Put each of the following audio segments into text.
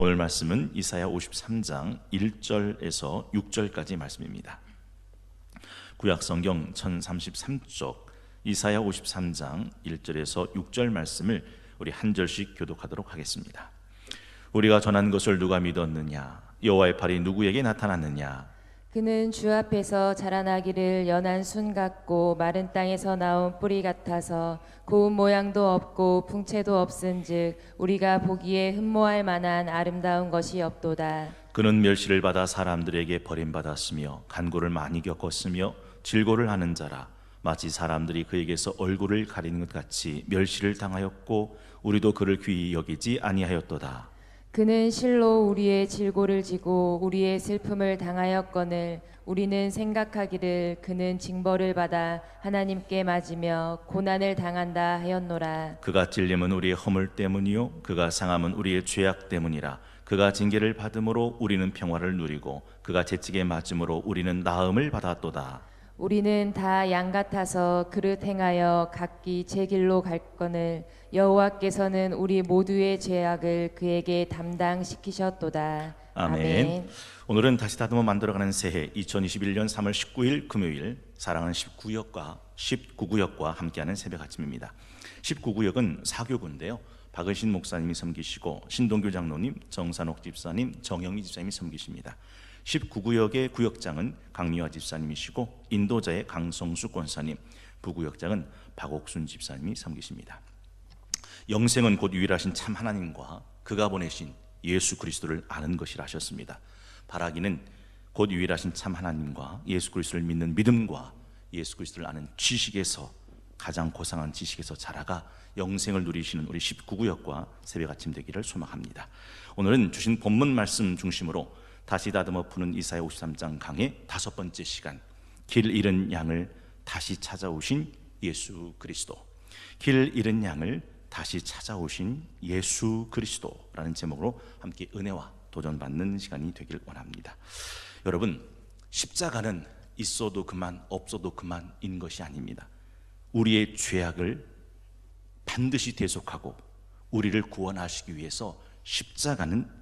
오늘 말씀은 이사야 53장 1절에서 6절까지 말씀입니다. 구약성경 1033쪽 이사야 53장 1절에서 6절 말씀을 우리 한 절씩 교독하도록 하겠습니다. 우리가 전한 것을 누가 믿었느냐? 여호와의 팔이 누구에게 나타났느냐? 그는 주 앞에서 자라나기를 연한 순 같고 마른 땅에서 나온 뿌리 같아서 고운 모양도 없고 풍채도 없은즉 우리가 보기에 흠모할 만한 아름다운 것이 없도다. 그는 멸시를 받아 사람들에게 버림받았으며 간고를 많이 겪었으며 질고를 하는 자라. 마치 사람들이 그에게서 얼굴을 가리는 것 같이 멸시를 당하였고 우리도 그를 귀히 여기지 아니하였도다. 그는 실로 우리의 질고를 지고 우리의 슬픔을 당하였거늘 우리는 생각하기를 그는 징벌을 받아 하나님께 맞으며 고난을 당한다 하였노라. 그가 찔림은 우리의 허물 때문이요 그가 상함은 우리의 죄악 때문이라. 그가 징계를 받음으로 우리는 평화를 누리고 그가 채찍에 맞음으로 우리는 나음을 받았도다. 우리는 다 양 같아서 그릇 행하여 각기 제 길로 갈거늘 여호와께서는 우리 모두의 죄악을 그에게 담당시키셨도다. 아멘. 오늘은 다시 다듬어 만들어가는 새해 2021년 3월 19일 금요일 사랑하는 19구역과 함께하는 새벽 아침입니다. 19구역은 사교구인데요. 박은신 목사님이 섬기시고 신동규 장로님, 정산옥 집사님, 정영희 집사님이 섬기십니다. 19구역의 구역장은 강미화 집사님이시고 인도자의 강성수 권사님, 부구역장은 박옥순 집사님이 섬기십니다. 영생은 곧 유일하신 참 하나님과 그가 보내신 예수 그리스도를 아는 것이라 하셨습니다. 바라기는 곧 유일하신 참 하나님과 예수 그리스도를 믿는 믿음과 예수 그리스도를 아는 지식에서 가장 고상한 지식에서 자라가 영생을 누리시는 우리 19구역과 새벽 아침 되기를 소망합니다. 오늘은 주신 본문 말씀 중심으로 다시 다듬어 푸는 이사야 53장 강의 5번째 시간, 길 잃은 양을 다시 찾아오신 예수 그리스도. 길 잃은 양을 다시 찾아오신 예수 그리스도라는 제목으로 함께 은혜와 도전받는 시간이 되길 원합니다. 여러분, 십자가는 있어도 그만 없어도 그만인 것이 아닙니다. 우리의 죄악을 반드시 대속하고 우리를 구원하시기 위해서 십자가는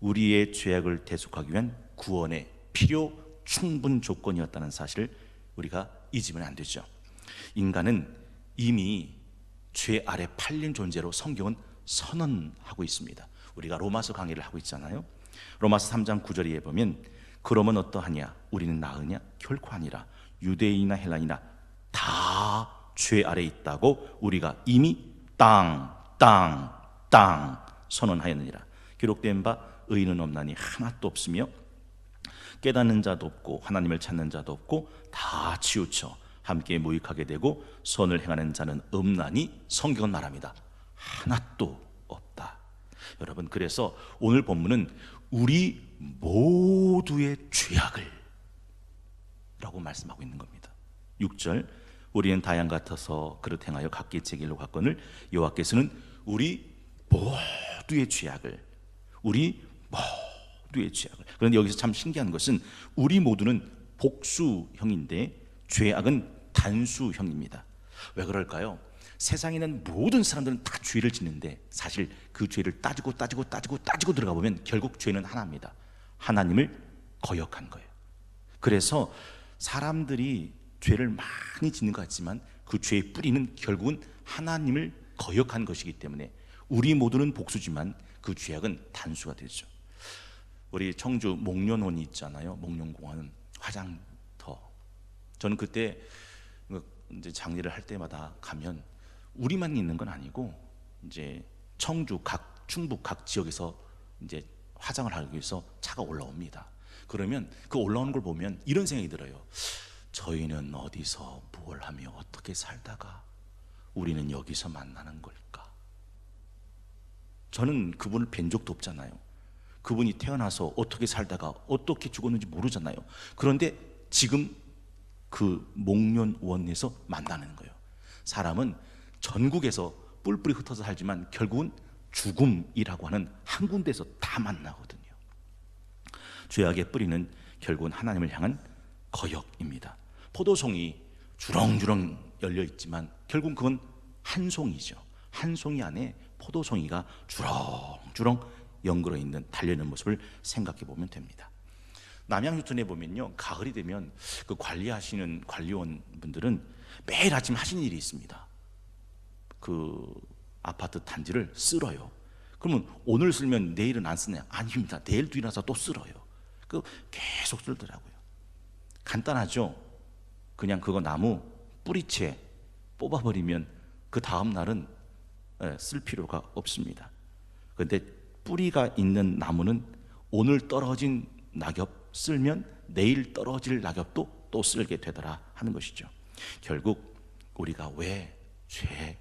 우리의 죄악을 대속하기 위한 구원의 필요 충분 조건이었다는 사실을 우리가 잊으면 안 되죠. 인간은 이미 죄 아래 팔린 존재로 성경은 선언하고 있습니다. 우리가 로마서 강의를 하고 있잖아요. 로마서 3장 9절에 보면 그러면 어떠하냐? 우리는 나으냐? 결코 아니라 유대인이나 헬라인이나 다 죄 아래 있다고 우리가 이미 땅 선언하였느니라. 기록된 바 의인은 없나니 하나도 없으며 깨닫는 자도 없고 하나님을 찾는 자도 없고 다 치우쳐 함께 무익하게 되고 선을 행하는 자는 없나니 성경은 말합니다. 하나도 없다. 여러분, 그래서 오늘 본문은 우리 모두의 죄악을 라고 말씀하고 있는 겁니다. 6절, 우리는 다양 같아서 그릇 행하여 각기 제 길로 갔거늘 여호와께서는 우리 모두의 죄악을, 그런데 여기서 참 신기한 것은 우리 모두는 복수형인데 죄악은 단수형입니다. 왜 그럴까요? 세상에 있는 모든 사람들은 다 죄를 짓는데 사실 그 죄를 따지고 들어가 보면 결국 죄는 하나입니다. 하나님을 거역한 거예요. 그래서 사람들이 죄를 많이 짓는 것 같지만 그 죄의 뿌리는 결국은 하나님을 거역한 것이기 때문에 우리 모두는 복수지만 그 죄악은 단수가 되죠. 우리 청주 목련원이 있잖아요. 목련공원 화장터. 저는 그때 이제 장례를 할 때마다 가면 우리만 있는 건 아니고 이제 청주 충북 각 지역에서 이제 화장을 하기 위해서 차가 올라옵니다. 그러면 그 올라오는 걸 보면 이런 생각이 들어요. 저희는 어디서 뭘 하며 어떻게 살다가 우리는 여기서 만나는 걸까? 저는 그분을 뵌 적도 없잖아요. 그분이 태어나서 어떻게 살다가 어떻게 죽었는지 모르잖아요. 그런데 지금 그 목련원에서 만나는 거예요. 사람은 전국에서 뿔뿔이 흩어져 살지만 결국은 죽음이라고 하는 한 군데에서 다 만나거든요. 죄악의 뿌리는 결국은 하나님을 향한 거역입니다. 포도송이 주렁주렁 열려 있지만 결국은 그건 한 송이죠. 한 송이 안에 포도송이가 주렁주렁 연걸어 있는 달려있는 모습을 생각해 보면 됩니다. 남양유턴에 보면요, 가을이 되면 그 관리하시는 관리원 분들은 매일 아침 하시는 일이 있습니다. 그 아파트 단지를 쓸어요. 그러면 오늘 쓸면 내일은 안 쓰냐? 아닙니다. 내일도 일어나서 또 쓸어요. 그 계속 쓸더라고요. 간단하죠. 그냥 그거 나무 뿌리채 뽑아버리면 그 다음 날은 쓸 필요가 없습니다. 그런데 뿌리가 있는 나무는 오늘 떨어진 낙엽 쓸면 내일 떨어질 낙엽도 또 쓸게 되더라 하는 것이죠. 결국 우리가 왜 죄,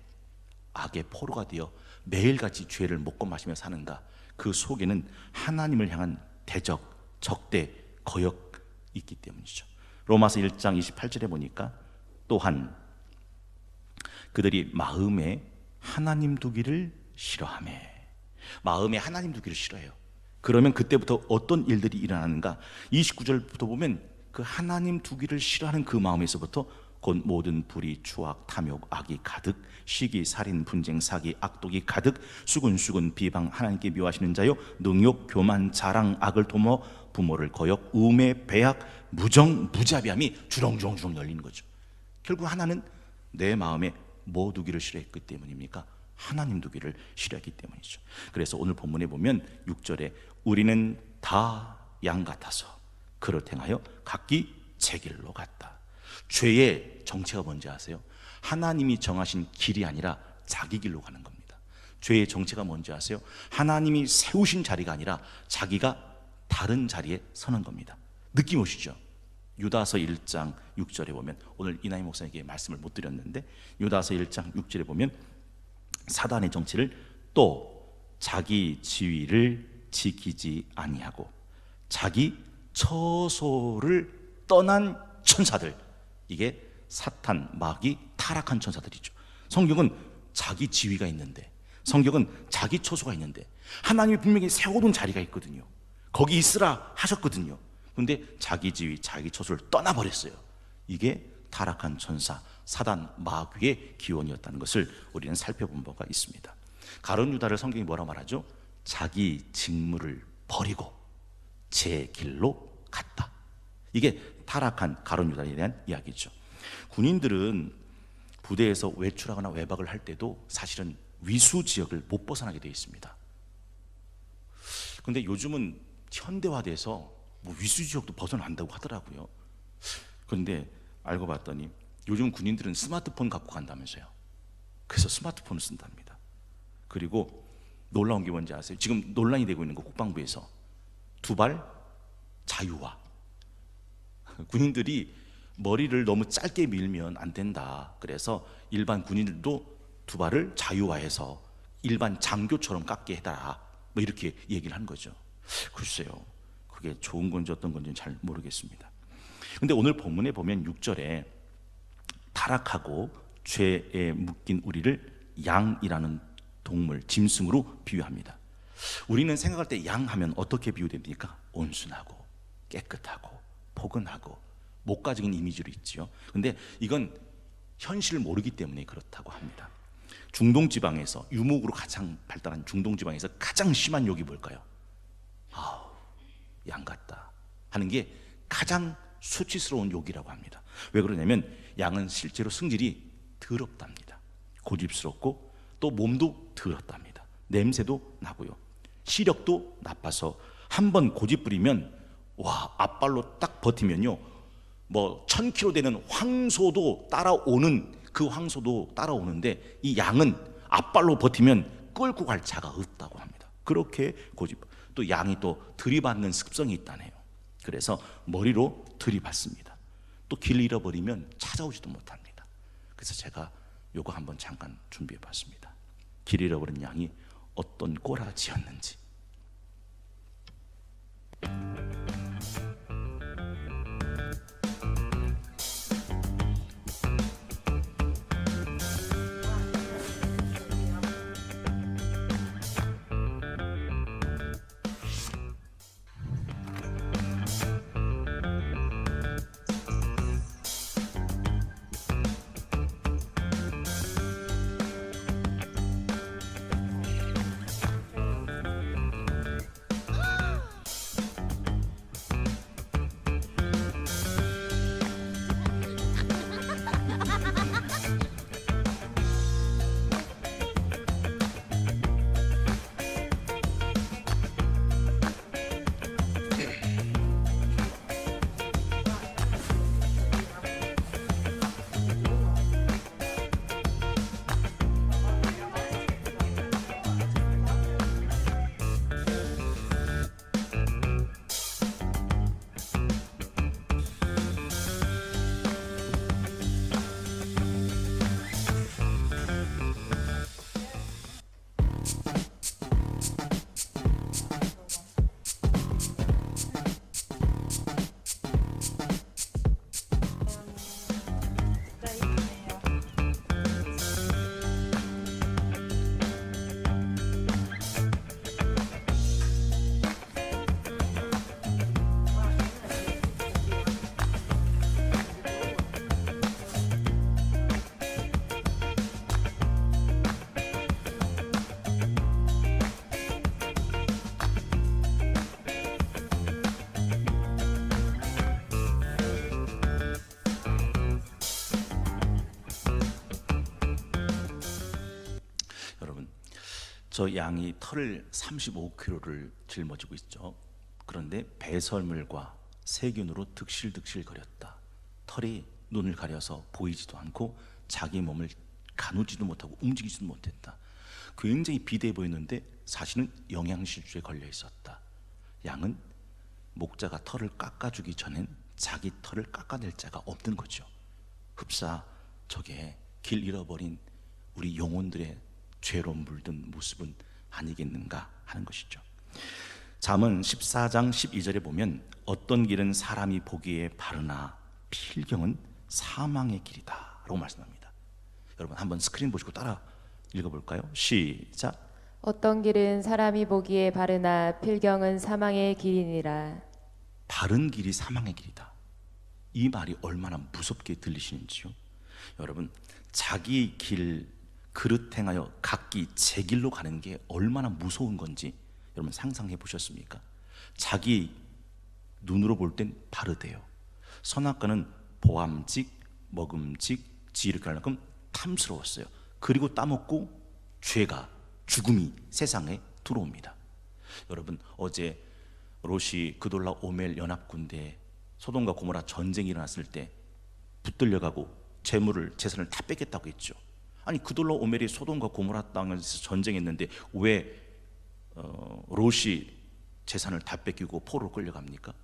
악의 포로가 되어 매일같이 죄를 먹고 마시며 사는가? 그 속에는 하나님을 향한 대적, 적대, 거역 있기 때문이죠. 로마서 1장 28절에 보니까 또한 그들이 마음에 하나님 두기를 싫어하며, 마음에 하나님 두기를 싫어해요. 그러면 그때부터 어떤 일들이 일어나는가? 29절부터 보면 그 하나님 두기를 싫어하는 그 마음에서부터 곧 모든 불의, 추악, 탐욕, 악이 가득, 시기, 살인, 분쟁, 사기, 악독이 가득, 수근수근, 비방, 하나님께 미워하시는 자요, 능욕, 교만, 자랑, 악을 도모, 부모를 거역, 우매, 배악, 무정, 무자비함이 주렁주렁 열리는 거죠. 결국 하나는 내 마음에 뭐 두기를 싫어했기 때문입니까? 하나님 두기를 싫어했기 때문이죠. 그래서 오늘 본문에 보면 6절에 우리는 다 양 같아서 그를 행하여 각기 제 길로 갔다. 죄의 정체가 뭔지 아세요? 하나님이 정하신 길이 아니라 자기 길로 가는 겁니다. 죄의 정체가 뭔지 아세요? 하나님이 세우신 자리가 아니라 자기가 다른 자리에 서는 겁니다. 느낌 오시죠? 유다서 1장 6절에 보면, 오늘 이나희 목사님께 말씀을 못 드렸는데 유다서 1장 6절에 보면 사단의 정체를 또 자기 지위를 지키지 아니하고 자기 처소를 떠난 천사들, 이게 사탄, 마귀, 타락한 천사들이죠. 성경은 자기 지위가 있는데, 성경은 자기 처소가 있는데, 하나님이 분명히 세워둔 자리가 있거든요. 거기 있으라 하셨거든요. 그런데 자기 지위, 자기 처소를 떠나버렸어요. 이게 타락한 천사, 사단, 마귀의 기원이었다는 것을 우리는 살펴본 바가 있습니다. 가룟 유다를 성경이 뭐라 말하죠? 자기 직무를 버리고 제 길로 갔다. 이게 타락한 가룟 유다에 대한 이야기죠. 군인들은 부대에서 외출하거나 외박을 할 때도 사실은 위수 지역을 못 벗어나게 되어 있습니다. 그런데 요즘은 현대화돼서 뭐 위수 지역도 벗어난다고 하더라고요. 그런데 알고 봤더니 요즘 군인들은 스마트폰 갖고 간다면서요. 그래서 스마트폰을 쓴답니다. 그리고 놀라운 게 뭔지 아세요? 지금 논란이 되고 있는 거, 국방부에서 두발 자유화. 군인들이 머리를 너무 짧게 밀면 안 된다. 그래서 일반 군인들도 두발을 자유화해서 일반 장교처럼 깎게 해달라, 뭐 이렇게 얘기를 한 거죠. 글쎄요, 그게 좋은 건지 어떤 건지는 잘 모르겠습니다. 근데 오늘 본문에 보면 6절에 타락하고 죄에 묶인 우리를 양이라는 동물, 짐승으로 비유합니다. 우리는 생각할 때 양 하면 어떻게 비유됩니까? 온순하고 깨끗하고 포근하고 목가적인 이미지로 있지요. 근데 이건 현실을 모르기 때문에 그렇다고 합니다. 중동 지방에서, 유목으로 가장 발달한 중동 지방에서 가장 심한 욕이 뭘까요? 아우, 양 같다 하는 게 가장 수치스러운 욕이라고 합니다. 왜 그러냐면 양은 실제로 승질이 더럽답니다. 고집스럽고 또 몸도 더럽답니다. 냄새도 나고요. 시력도 나빠서 한번 고집 부리면, 와, 앞발로 딱 버티면요, 뭐 1000km 되는 황소도 따라오는, 그 황소도 따라오는데 이 양은 앞발로 버티면 끌고 갈 자가 없다고 합니다. 그렇게 고집. 또 양이 또 들이받는 습성이 있다네요. 그래서 머리로 들이받습니다. 또 길 잃어버리면 찾아오지도 못합니다. 그래서 제가 요거 한번 잠깐 준비해 봤습니다. 길 잃어버린 양이 어떤 꼬라지였는지. 저 양이 털을 35kg를 짊어지고 있죠. 그런데 배설물과 세균으로 득실득실 거렸다. 털이 눈을 가려서 보이지도 않고 자기 몸을 가누지도 못하고 움직이지도 못했다. 굉장히 비대해 보였는데 사실은 영양실조에 걸려 있었다. 양은 목자가 털을 깎아주기 전엔 자기 털을 깎아낼 자가 없는 거죠. 흡사 저게 길 잃어버린 우리 영혼들의 죄로 물든 모습은 아니겠는가 하는 것이죠. 잠언 14장 12절에 보면 어떤 길은 사람이 보기에 바르나 필경은 사망의 길이다 라고 말씀합니다. 여러분 한번 스크린 보시고 따라 읽어볼까요? 시작. 어떤 길은 사람이 보기에 바르나 필경은 사망의 길이니라. 바른 길이 사망의 길이다. 이 말이 얼마나 무섭게 들리시는지요. 여러분 자기 길 그릇 행하여 각기 제 길로 가는 게 얼마나 무서운 건지 여러분 상상해 보셨습니까? 자기 눈으로 볼 땐 바르대요. 선악과는 보암직, 먹음직, 지이렇게 하려면 탐스러웠어요. 그리고 따먹고 죄가 죽음이 세상에 들어옵니다. 여러분 어제 롯이 그돌라 오멜 연합군대에 소돔과 고모라 전쟁이 일어났을 때 붙들려가고 재산을 다 뺏겠다고 했죠. 아니 그돌라 오멜이 소돔과 고모라 땅에서 전쟁했는데 왜 롯이 재산을 다 뺏기고 포로로 끌려갑니까?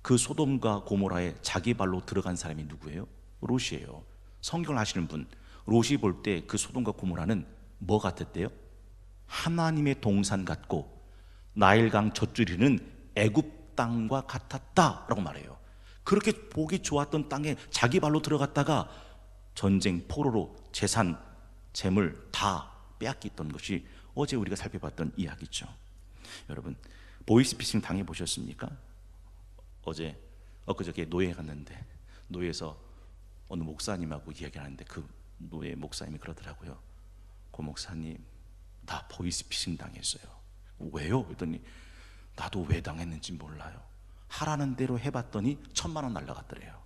그 소돔과 고모라에 자기 발로 들어간 사람이 누구예요? 롯이에요. 성경을 아시는 분, 롯이 볼 때 그 소돔과 고모라는 뭐 같았대요? 하나님의 동산 같고 나일강 젖줄이는 애굽 땅과 같았다라고 말해요. 그렇게 보기 좋았던 땅에 자기 발로 들어갔다가 전쟁 포로로 재산, 재물 다 빼앗겼던 것이 어제 우리가 살펴봤던 이야기죠. 여러분 보이스피싱 당해보셨습니까? 엊그저께 노예에 갔는데 노예에서 어느 목사님하고 이야기하는데 그 노예 목사님이 그러더라고요. 고 목사님 나 보이스피싱 당했어요. 왜요? 그랬더니 나도 왜 당했는지 몰라요. 하라는 대로 해봤더니 1,000만 원 날라갔더래요.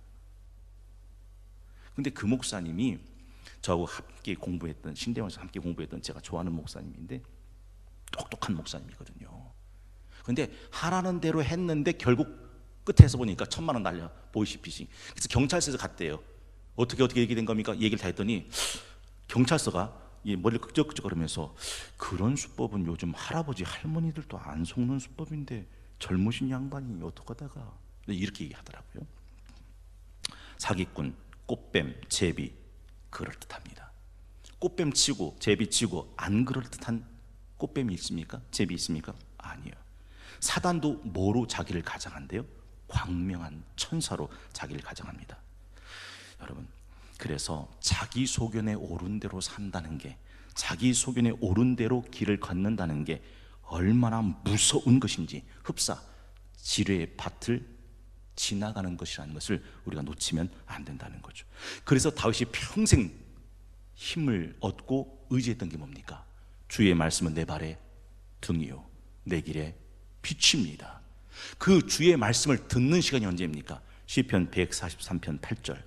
근데 그 목사님이 저하고 함께 공부했던 신대원에서 함께 공부했던 제가 좋아하는 목사님인데 똑똑한 목사님이거든요. 근데 하라는 대로 했는데 결국 끝에서 보니까 1,000만 원 날려 보이스피싱. 그래서 경찰서에서 갔대요. 어떻게 얘기된 겁니까? 얘기를 다 했더니 경찰서가 머리를 끄적끄적거리면서 그런 수법은 요즘 할아버지 할머니들도 안 속는 수법인데 젊으신 양반이 어떡하다가 이렇게 얘기하더라고요. 사기꾼, 꽃뱀, 제비 그럴듯합니다. 꽃뱀 치고 제비 치고 안 그럴듯한 꽃뱀이 있습니까? 제비 있습니까? 아니요. 사단도 뭐로 자기를 가장한대요? 광명한 천사로 자기를 가장합니다. 여러분 그래서 자기 소견에 옳은 대로 산다는 게, 자기 소견에 옳은 대로 길을 걷는다는 게 얼마나 무서운 것인지 흡사 지뢰의 밭을 지나가는 것이라는 것을 우리가 놓치면 안 된다는 거죠. 그래서 다윗이 평생 힘을 얻고 의지했던 게 뭡니까? 주의 말씀은 내 발의 등이요 내 길의 빛입니다. 그 주의 말씀을 듣는 시간이 언제입니까? 시편 143편 8절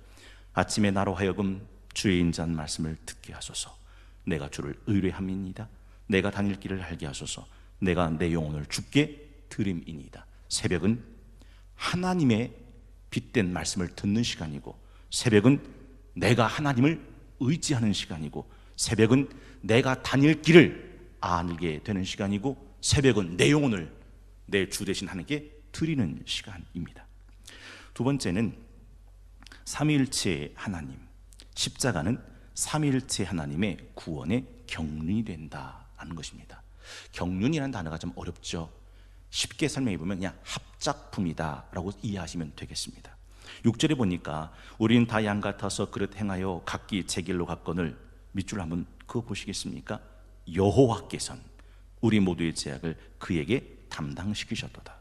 아침에 나로 하여금 주의 인자한 말씀을 듣게 하소서. 내가 주를 의뢰함이니이다. 내가 다닐 길을 알게 하소서. 내가 내 영혼을 주께 드림이니이다. 새벽은 하나님의 빛된 말씀을 듣는 시간이고, 새벽은 내가 하나님을 의지하는 시간이고, 새벽은 내가 다닐 길을 알게 되는 시간이고, 새벽은 내 영혼을 내 주 대신 하나님께 드리는 시간입니다. 두 번째는 삼위일체 하나님, 십자가는 삼위일체 하나님의 구원의 경륜이 된다는 것입니다. 경륜이라는 단어가 좀 어렵죠. 쉽게 설명해 보면 그냥 합작품이다 라고 이해하시면 되겠습니다. 6절에 보니까 우리는 다 양 같아서 그릇 행하여 각기 제 길로 갔거늘, 밑줄 한번 그어 보시겠습니까? 여호와께서는 우리 모두의 죄악을 그에게 담당시키셨도다.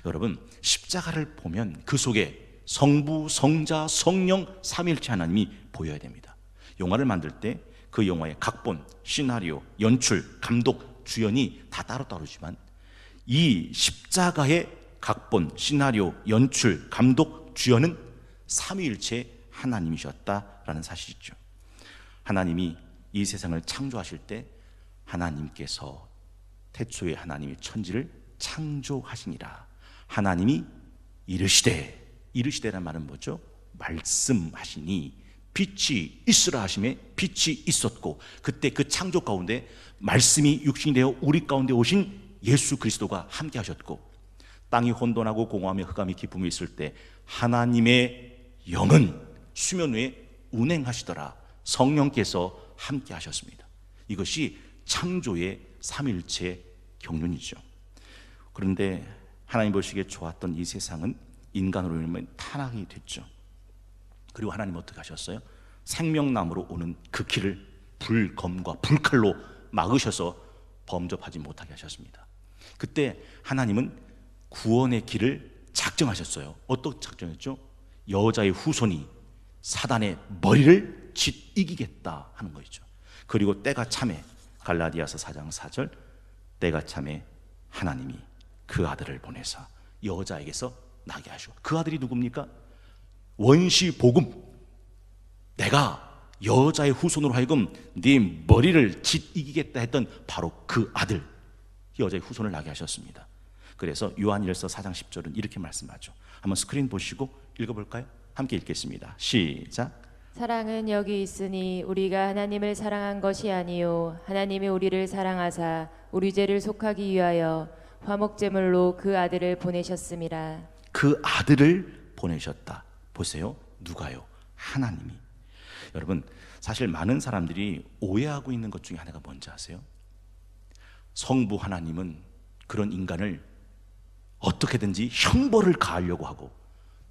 여러분 십자가를 보면 그 속에 성부, 성자, 성령 삼위일체 하나님이 보여야 됩니다. 영화를 만들 때 그 영화의 각본, 시나리오, 연출, 감독, 주연이 다 따로따로지만 이 십자가의 각본, 시나리오, 연출, 감독, 주연은 삼위일체 하나님이셨다라는 사실이죠. 하나님이 이 세상을 창조하실 때 하나님께서 태초에 하나님이 천지를 창조하시니라. 하나님이 이르시되란 말은 뭐죠? 말씀하시니 빛이 있으라 하심에 빛이 있었고, 그때 그 창조 가운데 말씀이 육신이 되어 우리 가운데 오신 예수 그리스도가 함께 하셨고, 땅이 혼돈하고 공허하며 흑암이 깊음이 있을 때 하나님의 영은 수면 위에 운행하시더라. 성령께서 함께 하셨습니다. 이것이 창조의 삼일체 경륜이죠. 그런데 하나님 보시기에 좋았던 이 세상은 인간으로 인해 타락이 됐죠. 그리고 하나님 어떻게 하셨어요? 생명나무로 오는 그 길을 불검과 불칼로 막으셔서 범접하지 못하게 하셨습니다. 그때 하나님은 구원의 길을 작정하셨어요. 어떻게 작정했죠? 여자의 후손이 사단의 머리를 짓이기겠다 하는 것이죠. 그리고 때가 참에, 갈라디아서 4장 4절, 때가 참에 하나님이 그 아들을 보내사 여자에게서 나게 하시고, 그 아들이 누굽니까? 원시 복음, 내가 여자의 후손으로 하여금 네 머리를 짓이기겠다 했던 바로 그 아들, 여자의 후손을 나게 하셨습니다. 그래서 요한일서 4장 10절은 이렇게 말씀하죠. 한번 스크린 보시고 읽어볼까요? 함께 읽겠습니다. 시작. 사랑은 여기 있으니 우리가 하나님을 사랑한 것이 아니요 하나님이 우리를 사랑하사 우리 죄를 속하기 위하여 화목제물로 그 아들을 보내셨음이라. 그 아들을 보내셨다. 보세요. 누가요? 하나님이. 여러분, 사실 많은 사람들이 오해하고 있는 것 중에 하나가 뭔지 아세요? 성부 하나님은 그런 인간을 어떻게든지 형벌을 가하려고 하고,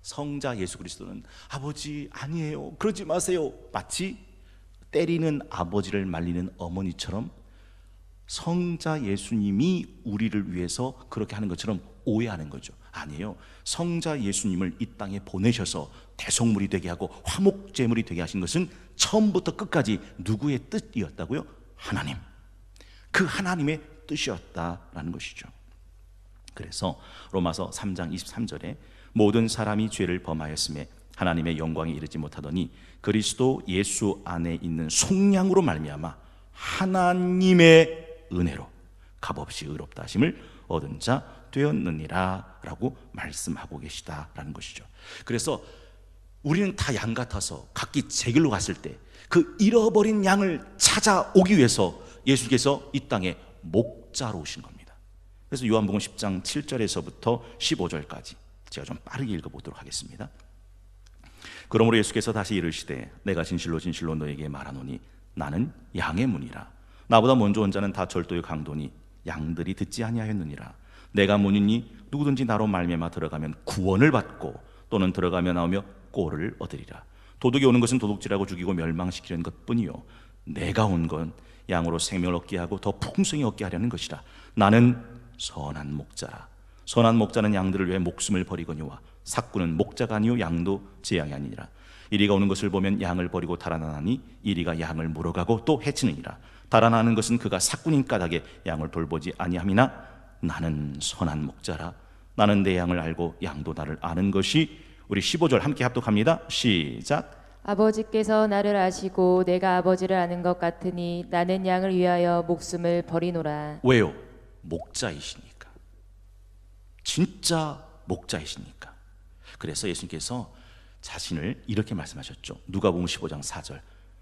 성자 예수 그리스도는 아버지 아니에요, 그러지 마세요, 마치 때리는 아버지를 말리는 어머니처럼 성자 예수님이 우리를 위해서 그렇게 하는 것처럼 오해하는 거죠. 아니에요. 성자 예수님을 이 땅에 보내셔서 대속물이 되게 하고 화목제물이 되게 하신 것은 처음부터 끝까지 누구의 뜻이었다고요? 하나님. 그 하나님의 뜻이었다라는 것이죠. 그래서 로마서 3장 23절에 모든 사람이 죄를 범하였음에 하나님의 영광에 이르지 못하더니 그리스도 예수 안에 있는 속량으로 말미암아 하나님의 은혜로 값없이 의롭다 하심을 얻은 자 되었느니라 라고 말씀하고 계시다라는 것이죠. 그래서 우리는 다 양 같아서 각기 제 길로 갔을 때 그 잃어버린 양을 찾아오기 위해서 예수께서 이 땅에 목자로 오신 겁니다. 그래서 요한복음 10장 7절에서부터 15절까지 제가 좀 빠르게 읽어보도록 하겠습니다. 그러므로 예수께서 다시 이르시되 내가 진실로 진실로 너에게 말하노니 나는 양의 문이라. 나보다 먼저 온 자는 다 절도의 강도니 양들이 듣지 아니하였느니라. 내가 문이니 누구든지 나로 말미암아 들어가면 구원을 받고 또는 들어가며 나오며 꼴을 얻으리라. 도둑이 오는 것은 도둑질하고 죽이고 멸망시키려는 것뿐이요 내가 온 건 양으로 생명을 얻게 하고 더 풍성히 얻게 하려는 것이라. 나는 선한 목자라. 선한 목자는 양들을 위해 목숨을 버리거니와 삭구는 목자가 아니요 양도 제 양이 아니니라. 이리가 오는 것을 보면 양을 버리고 달아나니 이리가 양을 물어가고 또 해치느니라. 달아나는 것은 그가 삭군인 까닭에 양을 돌보지 아니함이나 나는 선한 목자라. 나는 내 양을 알고 양도 나를 아는 것이. 우리 15절 함께 합독합니다. 시작. 아버지께서 나를 아시고 내가 아버지를 아는 것 같으니 나는 양을 위하여 목숨을 버리노라. 왜요? 목자이시니까. 진짜 목자이시니까. 그래서 예수님께서 자신을 이렇게 말씀하셨죠. 누가복음 15장 4절.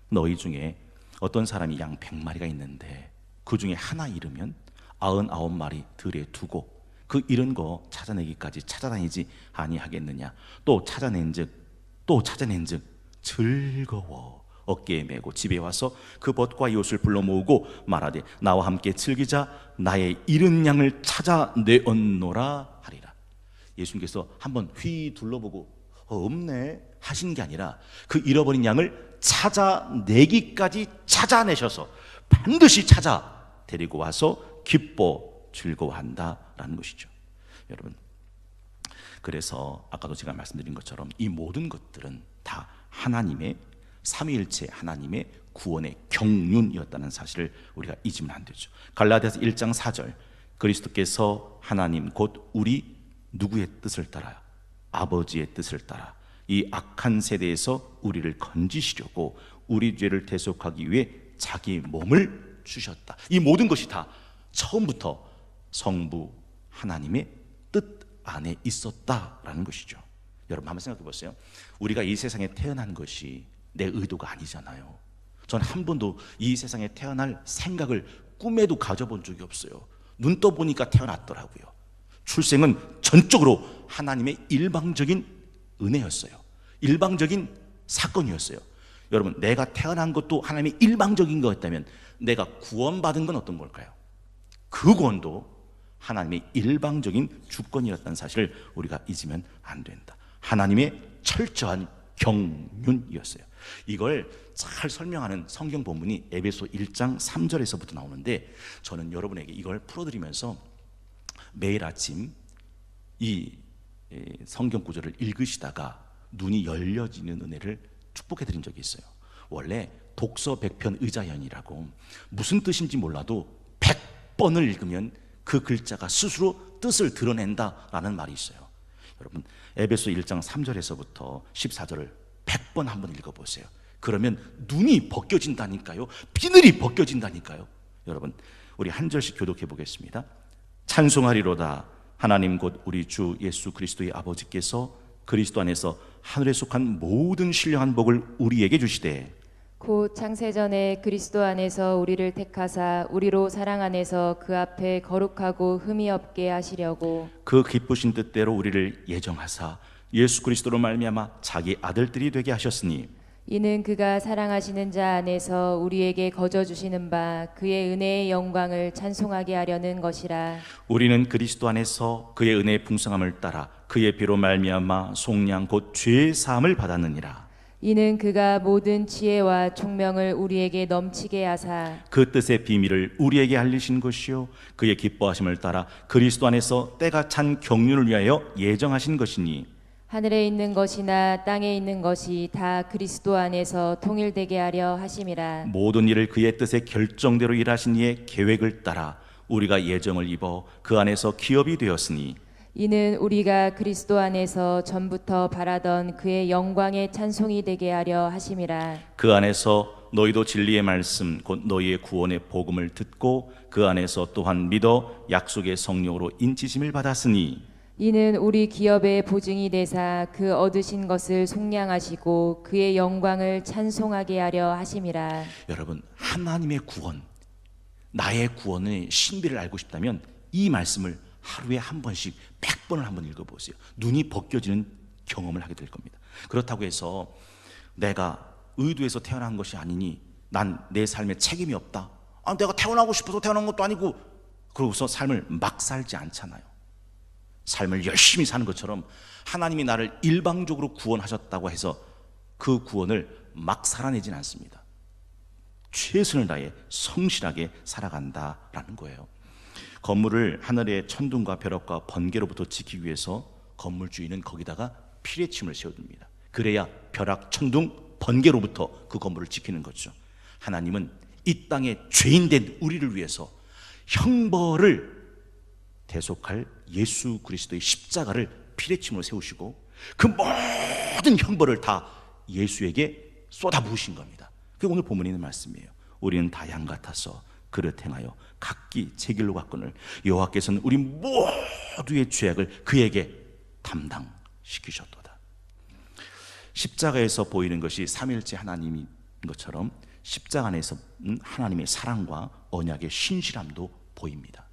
너희 중에 어떤 사람이 양 100마리가 있는데 그 중에 하나 잃으면 99마리 들에 두고 그 잃은 거 찾아내기까지 찾아다니지 아니하겠느냐. 또 찾아낸즉 즐거워 어깨에 메고 집에 와서 그 벗과 이 옷을 불러 모으고 말하되 나와 함께 즐기자. 나의 잃은 양을 찾아내었노라 하리라. 예수님께서 한번 휘 둘러보고 없네 하신 게 아니라 그 잃어버린 양을 찾아내기까지 찾아내셔서 반드시 찾아 데리고 와서 기뻐 즐거워한다라는 것이죠. 여러분, 그래서 아까도 제가 말씀드린 것처럼 이 모든 것들은 다 하나님의 삼위일체 하나님의 구원의 경륜이었다는 사실을 우리가 잊으면 안 되죠. 갈라디아서 1장 4절 그리스도께서 하나님 곧 우리 누구의 뜻을 따라? 아버지의 뜻을 따라 이 악한 세대에서 우리를 건지시려고 우리 죄를 대속하기 위해 자기 몸을 주셨다. 이 모든 것이 다 처음부터 성부 하나님의 뜻 안에 있었다라는 것이죠. 여러분 한번 생각해 보세요. 우리가 이 세상에 태어난 것이 내 의도가 아니잖아요. 전 한 번도 이 세상에 태어날 생각을 꿈에도 가져본 적이 없어요. 눈 떠보니까 태어났더라고요. 출생은 전적으로 하나님의 일방적인 은혜였어요. 일방적인 사건이었어요. 여러분, 내가 태어난 것도 하나님의 일방적인 거였다면 내가 구원받은 건 어떤 걸까요? 그 구원도 하나님의 일방적인 주권이었다는 사실을 우리가 잊으면 안 된다. 하나님의 철저한 경륜이었어요. 이걸 잘 설명하는 성경 본문이 에베소 1장 3절에서부터 나오는데, 저는 여러분에게 이걸 풀어드리면서 매일 아침 이 성경 구절을 읽으시다가 눈이 열려지는 은혜를 축복해 드린 적이 있어요. 원래 독서 100편 의자연이라고 무슨 뜻인지 몰라도 100번을 읽으면 그 글자가 스스로 뜻을 드러낸다라는 말이 있어요. 여러분, 에베소 1장 3절에서부터 14절을 100번 한번 읽어보세요. 그러면 눈이 벗겨진다니까요. 비늘이 벗겨진다니까요. 여러분, 우리 한 절씩 교독해 보겠습니다. 찬송하리로다. 하나님 곧 우리 주 예수 그리스도의 아버지께서 그리스도 안에서 하늘에 속한 모든 신령한 복을 우리에게 주시되, 곧 창세전에 그리스도 안에서 우리를 택하사 우리로 사랑 안에서 그 앞에 거룩하고 흠이 없게 하시려고 그 기쁘신 뜻대로 우리를 예정하사 예수 그리스도로 말미암아 자기 아들들이 되게 하셨으니, 이는 그가 사랑하시는 자 안에서 우리에게 거저 주시는 바 그의 은혜의 영광을 찬송하게 하려는 것이라. 우리는 그리스도 안에서 그의 은혜의 풍성함을 따라 그의 피로 말미암아 속량 곧 죄의 사함을 받았느니라. 이는 그가 모든 지혜와 총명을 우리에게 넘치게 하사 그 뜻의 비밀을 우리에게 알리신 것이요 그의 기뻐하심을 따라 그리스도 안에서 때가 찬 경륜을 위하여 예정하신 것이니, 하늘에 있는 것이나 땅에 있는 것이 다 그리스도 안에서 통일되게 하려 하심이라. 모든 일을 그의 뜻의 결정대로 일하신 이의 계획을 따라 우리가 예정을 입어 그 안에서 기업이 되었으니, 이는 우리가 그리스도 안에서 전부터 바라던 그의 영광의 찬송이 되게 하려 하심이라. 그 안에서 너희도 진리의 말씀 곧 너희의 구원의 복음을 듣고 그 안에서 또한 믿어 약속의 성령으로 인치심을 받았으니, 이는 우리 기업의 보증이 되사 그 얻으신 것을 속량하시고 그의 영광을 찬송하게 하려 하심이라. 여러분, 하나님의 구원, 나의 구원의 신비를 알고 싶다면 이 말씀을 하루에 한 번씩 100번을 한번 읽어보세요. 눈이 벗겨지는 경험을 하게 될 겁니다. 그렇다고 해서 내가 의도해서 태어난 것이 아니니 난 내 삶에 책임이 없다. 내가 태어나고 싶어서 태어난 것도 아니고, 그러고서 삶을 막 살지 않잖아요. 삶을 열심히 사는 것처럼 하나님이 나를 일방적으로 구원하셨다고 해서 그 구원을 막 살아내진 않습니다. 최선을 다해 성실하게 살아간다라는 거예요. 건물을 하늘의 천둥과 벼락과 번개로부터 지키기 위해서 건물주인은 거기다가 피뢰침을 세워둡니다. 그래야 벼락, 천둥, 번개로부터 그 건물을 지키는 거죠. 하나님은 이 땅에 죄인된 우리를 위해서 형벌을 대속할 예수 그리스도의 십자가를 피뢰침으로 세우시고 그 모든 형벌을 다 예수에게 쏟아부으신 겁니다. 그게 오늘 본문에 있는 말씀이에요. 우리는 다 양 같아서 그릇 행하여 각기 제 길로 갔거늘 여호와께서는 우리 모두의 죄악을 그에게 담당시키셨도다. 십자가에서 보이는 것이 삼일째 하나님인 것처럼 십자가 안에서 하나님의 사랑과 언약의 신실함도 보입니다.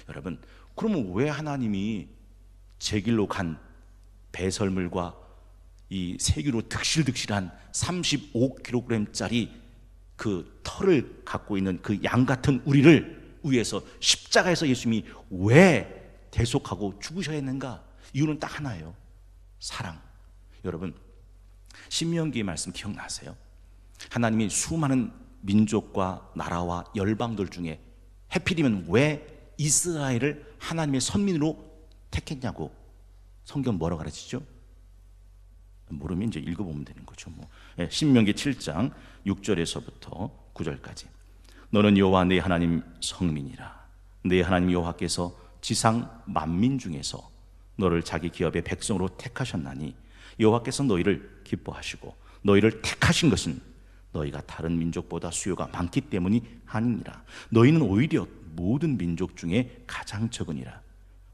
여러분, 그러면 왜 하나님이 제 길로 간 배설물과 이 세기로 득실득실한 35kg짜리 그 털을 갖고 있는 그 양 같은 우리를 위해서 십자가에서 예수님이 왜 대속하고 죽으셔야 했는가? 이유는 딱 하나예요. 사랑. 여러분, 신명기의 말씀 기억나세요? 하나님이 수많은 민족과 나라와 열방들 중에 해필이면 왜 이스라엘을 하나님의 선민으로 택했냐고 성경 뭐라고 가르치죠? 모르면 이제 읽어보면 되는 거죠. 신명기 7장 6절에서부터 9절까지. 너는 여호와 네 하나님 성민이라. 네 하나님 여호와께서 지상 만민 중에서 너를 자기 기업의 백성으로 택하셨나니 여호와께서 너희를 기뻐하시고 너희를 택하신 것은 너희가 다른 민족보다 수요가 많기 때문이 아니니라. 너희는 오히려 모든 민족 중에 가장 적으니라.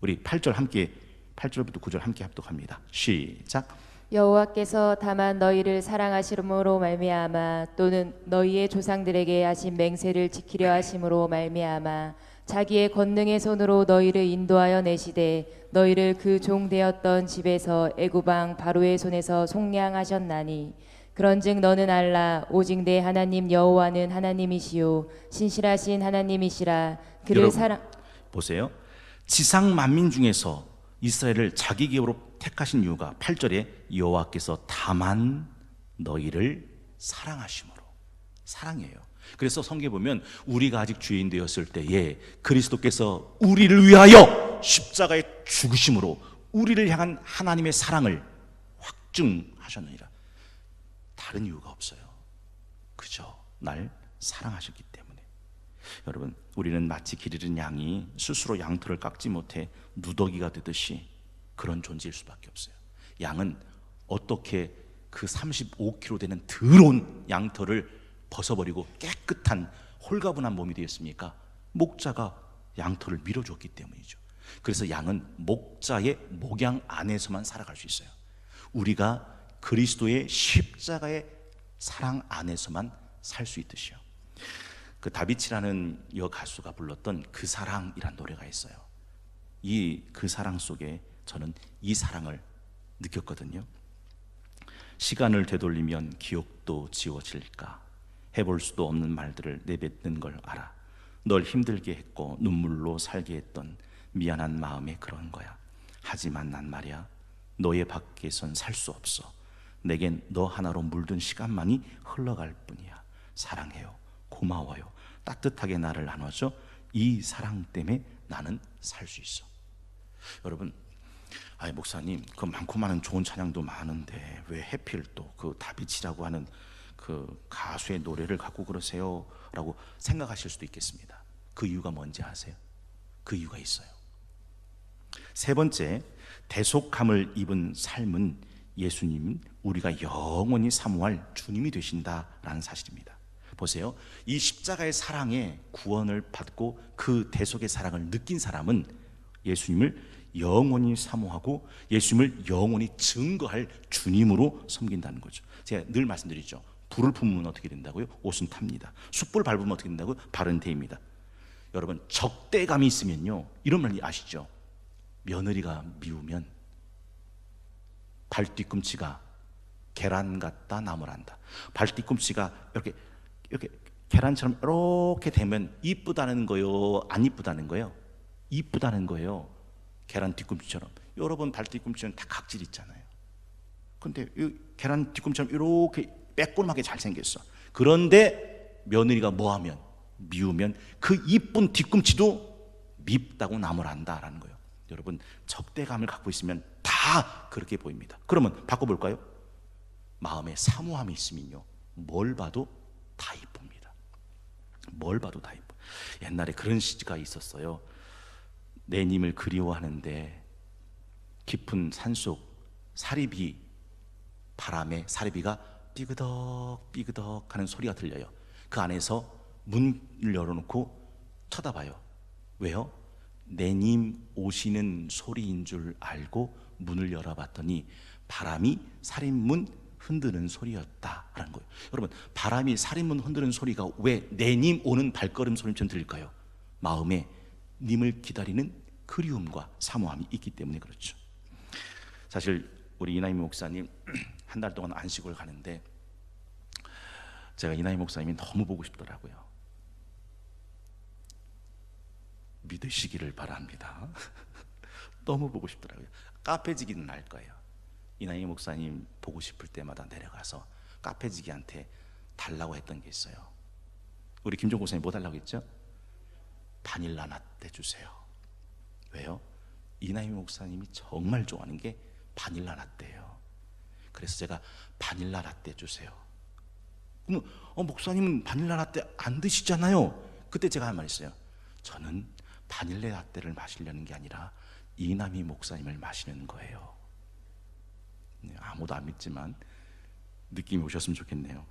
우리 8절 함께 8절부터 9절 함께 합독합니다. 시작. 여호와께서 다만 너희를 사랑하심으로 말미암아 또는 너희의 조상들에게 하신 맹세를 지키려 하심으로 말미암아 자기의 권능의 손으로 너희를 인도하여 내시되 너희를 그 종 되었던 집에서 애굽 왕 바로의 손에서 속량하셨나니 그런즉 너는 알라 오직 내 하나님 여호와는 하나님이시요 신실하신 하나님이시라. 그를 여러분, 사랑 보세요. 지상 만민 중에서 이스라엘을 자기 기업으로 택하신 이유가 8절에 여호와께서 다만 너희를 사랑하심으로, 사랑해요. 그래서 성경에 보면 우리가 아직 죄인 되었을 때에 그리스도께서 우리를 위하여 십자가에 죽으심으로 우리를 향한 하나님의 사랑을 확증하셨느니라. 다른 이유가 없어요. 그저 날 사랑하셨기 때문에. 여러분, 우리는 마치 길 잃은 양이 스스로 양털을 깎지 못해 누더기가 되듯이 그런 존재일 수밖에 없어요. 양은 어떻게 그 35kg 되는 더러운 양털을 벗어버리고 깨끗한 홀가분한 몸이 되었습니까? 목자가 양털을 밀어줬기 때문이죠. 그래서 양은 목자의 목양 안에서만 살아갈 수 있어요. 우리가 그리스도의 십자가의 사랑 안에서만 살 수 있듯이요. 그 다비치라는 여가수가 불렀던 그 사랑이란 노래가 있어요. 이 그 사랑 속에 저는 이 사랑을 느꼈거든요. 시간을 되돌리면 기억도 지워질까? 해볼 수도 없는 말들을 내뱉는 걸 알아. 널 힘들게 했고 눈물로 살게 했던 미안한 마음에 그런 거야. 하지만 난 말이야, 너의 밖에선 살 수 없어. 내겐 너 하나로 물든 시간만이 흘러갈 뿐이야. 사랑해요. 고마워요. 따뜻하게 나를 나눠줘. 이 사랑 때문에 나는 살 수 있어. 여러분, 아이 목사님, 그 많고 많은 좋은 찬양도 많은데 왜 해필 또 그 다비치라고 하는 그 가수의 노래를 갖고 그러세요? 라고 생각하실 수도 있겠습니다. 그 이유가 뭔지 아세요? 그 이유가 있어요. 세 번째, 대속함을 입은 삶은 예수님, 우리가 영원히 사모할 주님이 되신다라는 사실입니다. 보세요. 이 십자가의 사랑에 구원을 받고 그 대속의 사랑을 느낀 사람은 예수님을 영원히 사모하고 예수님을 영원히 증거할 주님으로 섬긴다는 거죠. 제가 늘 말씀드리죠. 불을 품으면 어떻게 된다고요? 옷은 탑니다. 숯불 밟으면 어떻게 된다고요? 발은 데입니다. 여러분, 적대감이 있으면요, 이런 말 아시죠? 며느리가 미우면 발뒤꿈치가 계란 같다 나무란다. 발뒤꿈치가 이렇게 계란처럼 이렇게 되면 이쁘다는 거요, 안 이쁘다는 거예요? 이쁘다는 거예요. 계란 뒤꿈치처럼. 여러분 발뒤꿈치는 다 각질 있잖아요. 근데 이 계란 뒤꿈치처럼 이렇게 빼꼼하게 잘생겼어. 그런데 며느리가 뭐하면, 미우면 그 이쁜 뒤꿈치도 밉다고 나무란다라는 거예요. 여러분, 적대감을 갖고 있으면 다 그렇게 보입니다. 그러면 바꿔볼까요? 마음에 사모함이 있으면요, 뭘 봐도 다 이쁩니다. 뭘 봐도 다 이뻐. 옛날에 그런 시가 있었어요. 내님을 그리워하는데 깊은 산속 사리비 바람에 사리비가 삐그덕 삐그덕 하는 소리가 들려요. 그 안에서 문을 열어놓고 쳐다봐요. 왜요? 내님 오시는 소리인 줄 알고 문을 열어봤더니 바람이 살인문 흔드는 소리였다라는 거예요. 여러분, 바람이 살인문 흔드는 소리가 왜 내님 오는 발걸음 소리처럼 들릴까요? 마음에 님을 기다리는 그리움과 사모함이 있기 때문에 그렇죠. 사실 우리 이나임 목사님 한 달 동안 안식을 가는데 제가 이나임 목사님이 너무 보고 싶더라고요. 믿으시기를 바랍니다. 너무 보고 싶더라고요. 카페지기는 알 거예요. 이나임 목사님 보고 싶을 때마다 내려가서 카페지기한테 달라고 했던 게 있어요. 우리 김종국 목사님 뭐 달라고 했죠? 바닐라 라떼 주세요. 왜요? 이나임 목사님이 정말 좋아하는 게 바닐라 라떼예요. 그래서 제가 바닐라 라떼 주세요. 그럼 목사님은 바닐라 라떼 안 드시잖아요. 그때 제가 한 말 있어요. 저는 바닐라 라떼를 마시려는 게 아니라 이나미 목사님을 마시는 거예요. 아무도 안 믿지만 느낌이 오셨으면 좋겠네요.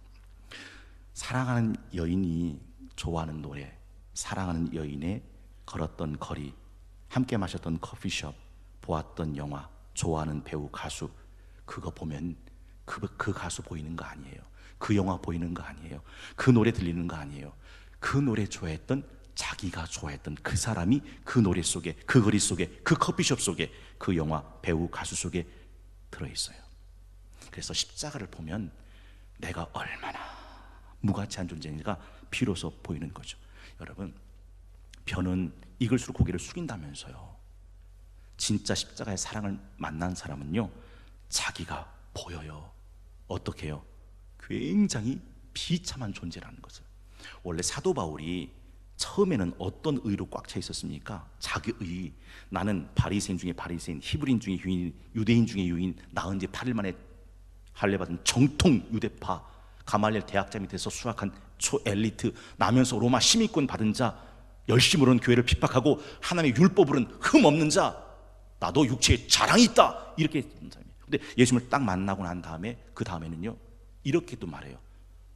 사랑하는 여인이 좋아하는 노래, 사랑하는 여인의 걸었던 거리, 함께 마셨던 커피숍, 보았던 영화, 좋아하는 배우, 가수, 그거 보면 그 가수 보이는 거 아니에요. 그 영화 보이는 거 아니에요. 그 노래 들리는 거 아니에요. 그 노래 좋아했던, 자기가 좋아했던 그 사람이 그 노래 속에, 그 거리 속에, 그 커피숍 속에, 그 영화, 배우, 가수 속에 들어있어요. 그래서 십자가를 보면 내가 얼마나 무가치한 존재인가 비로소 보이는 거죠. 여러분, 변은 익을수록 고개를 숙인다면서요. 진짜 십자가의 사랑을 만난 사람은요, 자기가 보여요. 어떻게 해요? 굉장히 비참한 존재라는 것을. 원래 사도 바울이 처음에는 어떤 의로 꽉 차 있었습니까? 자기 의. 나는 바리새인 중에 바리새인, 히브리인 중에 유인, 유대인 중에 유인, 나은 지 8일 만에 할례받은 정통 유대파, 가말리엘 대학자 밑에서 수학한 초엘리트, 나면서 로마 시민권 받은 자, 열심으로는 교회를 핍박하고 하나님의 율법으로는 흠 없는 자, 나도 육체에 자랑이 있다, 이렇게 했던 사람이에요. 근데 예수님을 딱 만나고 난 다음에, 그 다음에는요, 이렇게 또 말해요.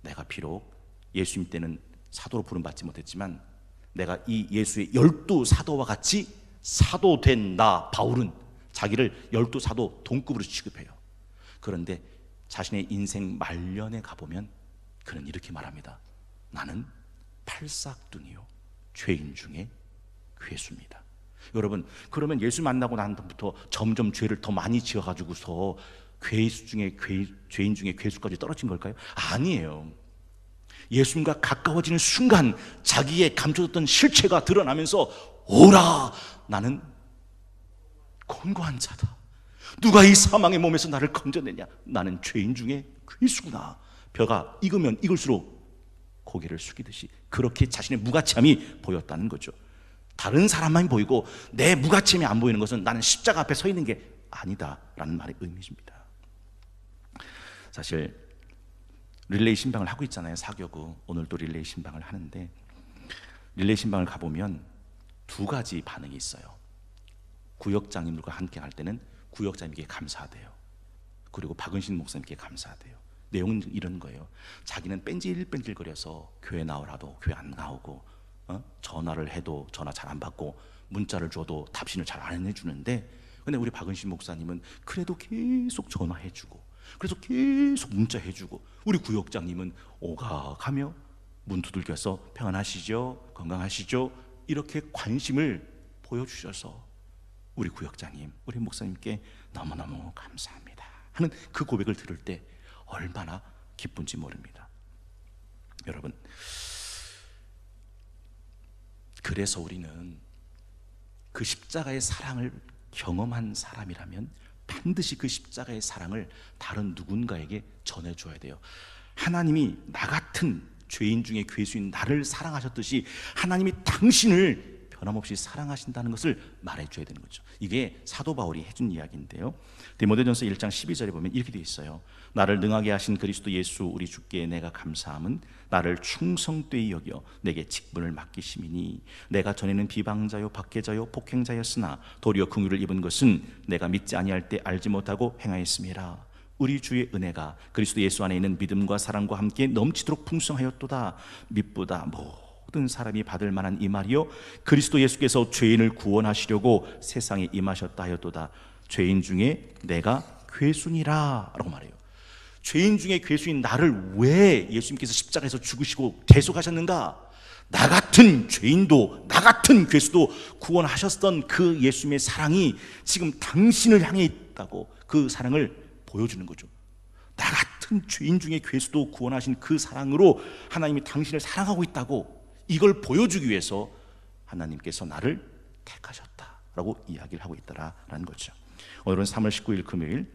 내가 비록 예수님 때는 사도로 부름받지 못했지만 내가 이 예수의 12사도와 같이 사도된 나 바울은 자기를 12사도 동급으로 취급해요. 그런데 자신의 인생 말년에 가보면 그는 이렇게 말합니다. 나는 팔싹둥이요 죄인 중에 괴수입니다. 여러분, 그러면 예수 만나고 난 다음부터 점점 죄를 더 많이 지어가지고서 괴수 중에 죄인 중에 괴수까지 떨어진 걸까요? 아니에요. 예수님과 가까워지는 순간 자기의 감춰졌던 실체가 드러나면서, 오라, 나는 곤고한 자다. 누가 이 사망의 몸에서 나를 건져내냐? 나는 죄인 중에 괴수구나. 벼가 익으면 익을수록 고개를 숙이듯이 그렇게 자신의 무가치함이 보였다는 거죠. 다른 사람만 보이고 내 무가치함이 안 보이는 것은 나는 십자가 앞에 서 있는 게 아니다라는 말의 의미입니다. 사실 릴레이 신방을 하고 있잖아요. 사교구. 오늘도 릴레이 신방을 하는데, 릴레이 신방을 가보면 두 가지 반응이 있어요. 구역장님들과 함께 할 때는 구역장님께 감사하대요. 그리고 박은신 목사님께 감사하대요. 내용은 이런 거예요. 자기는 뺀질뺀질거려서 교회 나오라도 교회 안 나오고, 전화를 해도 전화 잘 안 받고, 문자를 줘도 답신을 잘 안 해주는데, 근데 우리 박은신 목사님은 그래도 계속 전화해주고, 그래서 계속 문자해주고, 우리 구역장님은 오각하며 문 두들겨서 평안하시죠? 건강하시죠? 이렇게 관심을 보여주셔서 우리 구역장님, 우리 목사님께 너무너무 감사합니다 하는 그 고백을 들을 때 얼마나 기쁜지 모릅니다. 여러분, 그래서 우리는 그 십자가의 사랑을 경험한 사람이라면 반드시 그 십자가의 사랑을 다른 누군가에게 전해줘야 돼요. 하나님이 나 같은 죄인 중에 괴수인 나를 사랑하셨듯이 하나님이 당신을 변함없이 사랑하신다는 것을 말해줘야 되는 거죠. 이게 사도 바울이 해준 이야기인데요. 디모데전서 1장 12절에 보면 이렇게 되어 있어요. 나를 능하게 하신 그리스도 예수 우리 주께 내가 감사함은 나를 충성되이 여겨 내게 직분을 맡기심이니, 내가 전에는 비방자요 박해자요 폭행자였으나 도리어 긍휼을 입은 것은 내가 믿지 아니할 때 알지 못하고 행하였음이라. 우리 주의 은혜가 그리스도 예수 안에 있는 믿음과 사랑과 함께 넘치도록 풍성하였도다. 믿보다 모든 사람이 받을 만한 이 말이요, 그리스도 예수께서 죄인을 구원하시려고 세상에 임하셨다 하였도다. 죄인 중에 내가 괴수니라 라고 말해요. 죄인 중에 괴수인 나를 왜 예수님께서 십자가에서 죽으시고 대속하셨는가? 나 같은 죄인도, 나 같은 괴수도 구원하셨던 그 예수님의 사랑이 지금 당신을 향해 있다고 그 사랑을 보여주는 거죠. 나 같은 죄인 중에 괴수도 구원하신 그 사랑으로 하나님이 당신을 사랑하고 있다고, 이걸 보여주기 위해서 하나님께서 나를 택하셨다라고 이야기를 하고 있다라는 거죠. 오늘은 3월 19일 금요일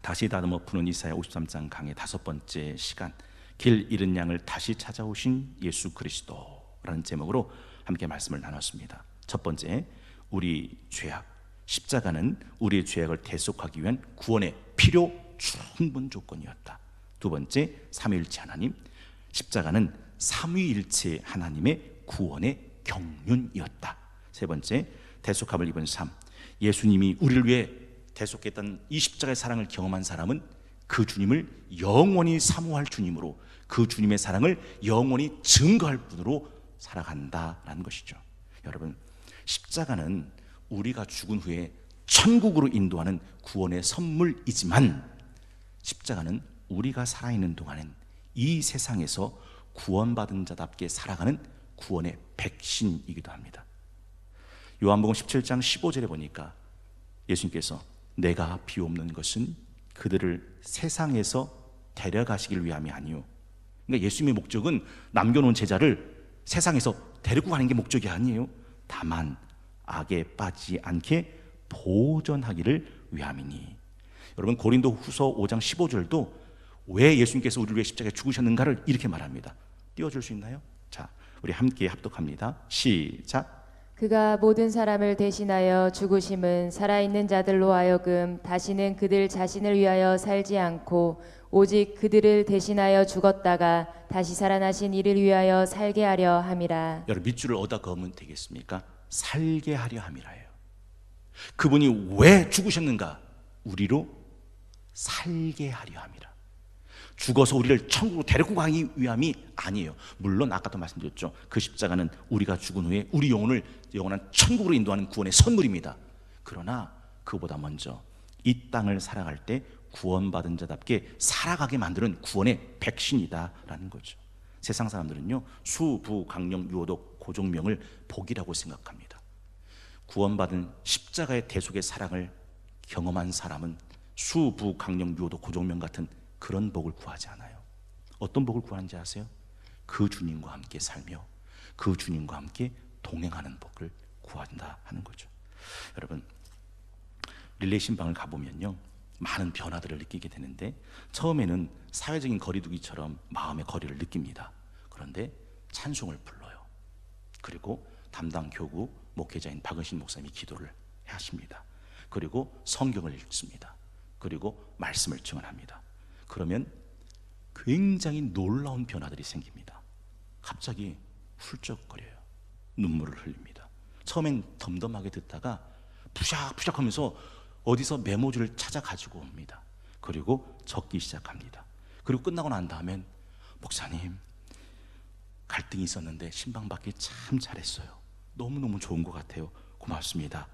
다시 다듬어 푸는 이사야 53장 강의 5번째 시간, 길 잃은 양을 다시 찾아오신 예수 그리스도라는 제목으로 함께 말씀을 나눴습니다. 첫 번째, 우리 죄악, 십자가는 우리의 죄악을 대속하기 위한 구원의 필요 충분 조건이었다. 두 번째, 삼위일체 하나님, 십자가는 삼위일체 하나님의 구원의 경륜이었다. 세 번째, 대속함을 입은 삶, 예수님이 우리를 위해 대속했던 이 십자가의 사랑을 경험한 사람은 그 주님을 영원히 사모할 주님으로, 그 주님의 사랑을 영원히 증거할 분으로 살아간다라는 것이죠. 여러분, 십자가는 우리가 죽은 후에 천국으로 인도하는 구원의 선물이지만, 십자가는 우리가 살아있는 동안엔 이 세상에서 구원받은 자답게 살아가는 구원의 백신이기도 합니다. 요한복음 17장 15절에 보니까 예수님께서 내가 비옵는 것은 그들을 세상에서 데려가시길 위함이 아니요. 그러니까 예수님의 목적은 남겨놓은 제자를 세상에서 데리고 가는 게 목적이 아니에요. 다만 악에 빠지지 않게 보존하기를 위함이니. 여러분, 고린도 후서 5장 15절도 왜 예수님께서 우리를 위해 십자가에 죽으셨는가를 이렇게 말합니다. 띄워줄 수 있나요? 자, 우리 함께 합독합니다. 시작. 그가 모든 사람을 대신하여 죽으심은 살아있는 자들로 하여금 다시는 그들 자신을 위하여 살지 않고 오직 그들을 대신하여 죽었다가 다시 살아나신 이를 위하여 살게 하려 함이라. 여러분, 밑줄을 얻어 그으면 되겠습니까? 살게 하려 함이라예요. 그분이 왜 죽으셨는가? 우리로 살게 하려 함이라. 죽어서 우리를 천국으로 데리고 가기 위함이 아니에요. 물론 아까도 말씀드렸죠. 그 십자가는 우리가 죽은 후에 우리 영혼을 영원한 천국으로 인도하는 구원의 선물입니다. 그러나 그보다 먼저 이 땅을 살아갈 때 구원받은 자답게 살아가게 만드는 구원의 백신이다라는 거죠. 세상 사람들은요, 수, 부, 강령, 유오독, 고종명을 복이라고 생각합니다. 구원받은 십자가의 대속의 사랑을 경험한 사람은 수, 부, 강령, 유오독, 고종명 같은 그런 복을 구하지 않아요. 어떤 복을 구하는지 아세요? 그 주님과 함께 살며 그 주님과 함께 동행하는 복을 구한다 하는 거죠. 여러분, 릴레이 신방을 가보면요, 많은 변화들을 느끼게 되는데, 처음에는 사회적인 거리두기처럼 마음의 거리를 느낍니다. 그런데 찬송을 불러요. 그리고 담당 교구 목회자인 박은신 목사님이 기도를 하십니다. 그리고 성경을 읽습니다. 그리고 말씀을 증언합니다. 그러면 굉장히 놀라운 변화들이 생깁니다. 갑자기 훌쩍거려요. 눈물을 흘립니다. 처음엔 덤덤하게 듣다가 부샥부샥 하면서 어디서 메모지를 찾아 가지고 옵니다. 그리고 적기 시작합니다. 그리고 끝나고 난 다음엔 목사님, 갈등이 있었는데 신방 받기 참 잘했어요. 너무너무 좋은 것 같아요. 고맙습니다.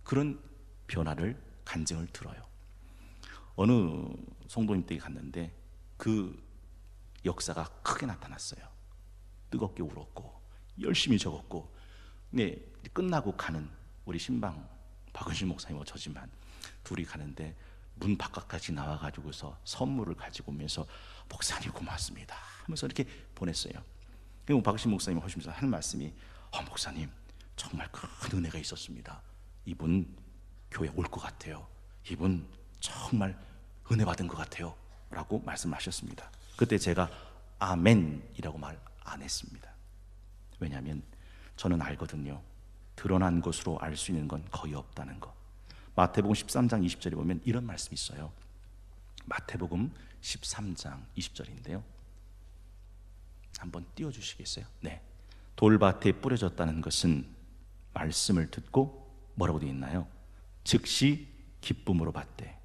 그런 변화를 간증을 들어요. 어느 성도님 댁에 갔는데 그 역사가 크게 나타났어요. 뜨겁게 울었고 열심히 적었고, 네, 끝나고 가는 우리 신방 박은신 목사님과 저지만 둘이 가는데 문 바깥까지 나와가지고서 선물을 가지고 오면서 목사님 고맙습니다 하면서 이렇게 보냈어요. 그리고 박은신 목사님이 하시면서 하는 말씀이, 목사님 정말 큰 은혜가 있었습니다. 이분 교회 올 것 같아요. 이분 정말 은혜 받은 것 같아요 라고 말씀하셨습니다. 그때 제가 아멘이라고 말 안 했습니다. 왜냐하면 저는 알거든요. 드러난 것으로 알 수 있는 건 거의 없다는 거. 마태복음 13장 20절에 보면 이런 말씀이 있어요. 마태복음 13장 20절인데요. 한번 띄워주시겠어요? 네. 돌밭에 뿌려졌다는 것은 말씀을 듣고 뭐라고 되어 있나요? 즉시 기쁨으로 받되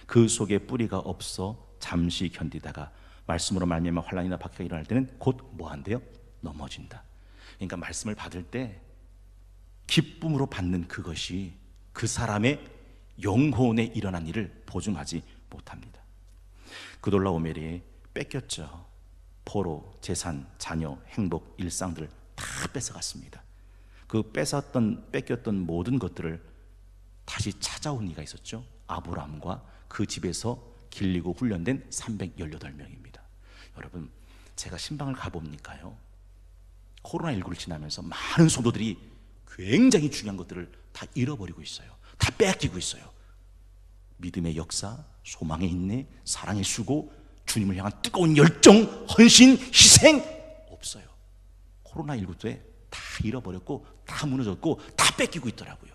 그 속에 뿌리가 없어 잠시 견디다가 말씀으로 말미암아 환난이나 박해가 일어날 때는 곧 뭐한대요? 넘어진다. 그러니까 말씀을 받을 때 기쁨으로 받는 그것이 그 사람의 영혼에 일어난 일을 보증하지 못합니다. 그돌라오멜이 뺏겼죠. 포로, 재산, 자녀, 행복, 일상들 다 뺏어갔습니다. 그 뺏겼던 모든 것들을 다시 찾아온 이가 있었죠. 아브라함과 그 집에서 길리고 훈련된 318명입니다. 여러분, 제가 신방을 가봅니까요? 코로나19를 지나면서 많은 성도들이 굉장히 중요한 것들을 다 잃어버리고 있어요. 다 뺏기고 있어요. 믿음의 역사, 소망의 인내, 사랑의 수고, 주님을 향한 뜨거운 열정, 헌신, 희생 없어요. 코로나19 때 다 잃어버렸고 다 무너졌고 다 뺏기고 있더라고요.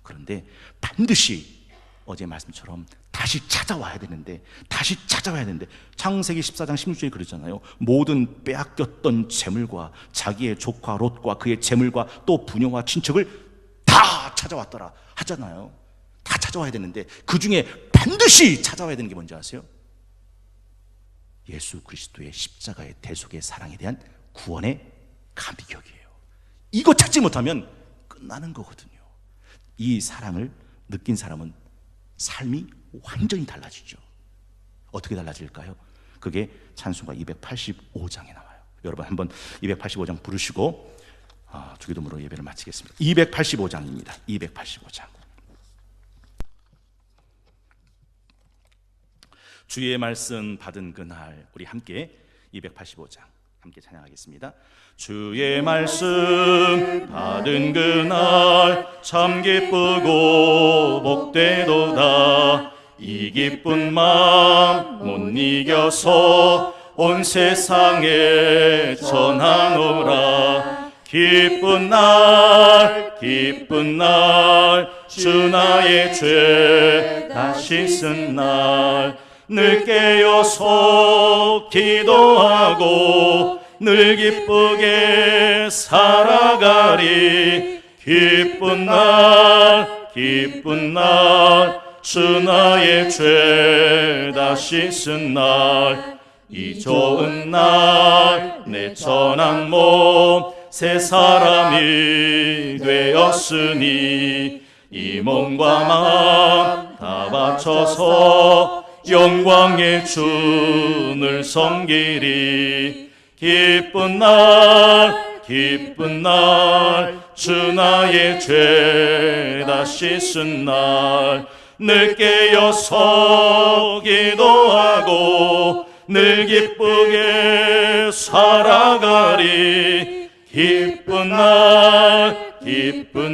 그런데 반드시 어제 말씀처럼 다시 찾아와야 되는데 창세기 14장 16절에 그러잖아요. 모든 빼앗겼던 재물과 자기의 조카 롯과 그의 재물과 또 부녀와 친척을 다 찾아왔더라 하잖아요. 다 찾아와야 되는데 그 중에 반드시 찾아와야 되는 게 뭔지 아세요? 예수 그리스도의 십자가의 대속의 사랑에 대한 구원의 감격이에요. 이거 찾지 못하면 끝나는 거거든요. 이 사랑을 느낀 사람은 삶이 완전히 달라지죠. 어떻게 달라질까요? 그게 찬송가 285장에 나와요. 여러분 한번 285장 부르시고 주기도문으로 예배를 마치겠습니다. 285장입니다. 285장. 주의 말씀 받은 그날, 우리 함께 285장 함께 찬양하겠습니다. 주의 말씀 받은 그날 참 기쁘고 복되도다. 이 기쁜 마음 못 이겨서 온 세상에 전하노라. 기쁜 날 주 나의 죄 다 씻은 날 늘 깨어서 기도하고 늘 기쁘게 살아가리. 기쁜 날 주 나의 죄 다 씻은 날 이 좋은 날 내 천한 몸 새 사람이 되었으니 이 몸과 마음 다 바쳐서 영광의 주를 섬기리. 기쁜 날 주 나의 죄 다 씻은 날 늘 깨어서 기도하고 늘 기쁘게 살아가리. 기쁜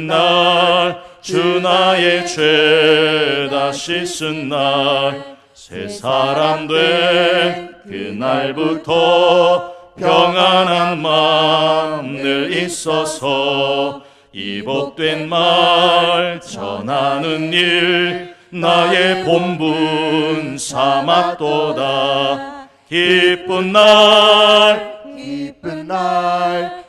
날 주 나의 죄 다 씻은 날 새 사람 된 그날부터 평안한 마음 늘 있어서 이 복된 말 전하는 일 나의 본분 삼았도다. 기쁜 날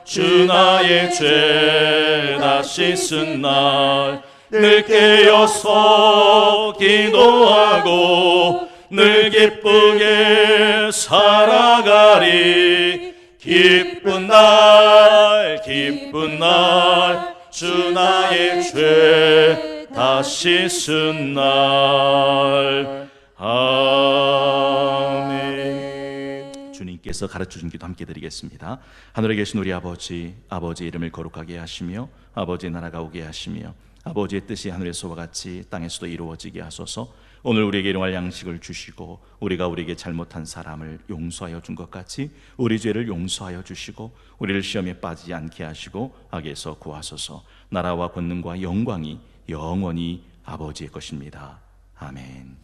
주 나의 죄 다 씻은 날 늘 깨어서 기도하고 늘 기쁘게 살아가리. 기쁜 날 주 나의 죄 다 씻은 날. 아멘. 주님께서 가르쳐준 기도 함께 드리겠습니다. 하늘에 계신 우리 아버지, 아버지의 이름을 거룩하게 하시며 아버지의 나라가 오게 하시며 아버지의 뜻이 하늘에서와 같이 땅에서도 이루어지게 하소서. 오늘 우리에게 일용할 양식을 주시고 우리가 우리에게 잘못한 사람을 용서하여 준 것 같이 우리 죄를 용서하여 주시고 우리를 시험에 빠지지 않게 하시고 악에서 구하소서. 나라와 권능과 영광이 영원히 아버지의 것입니다. 아멘.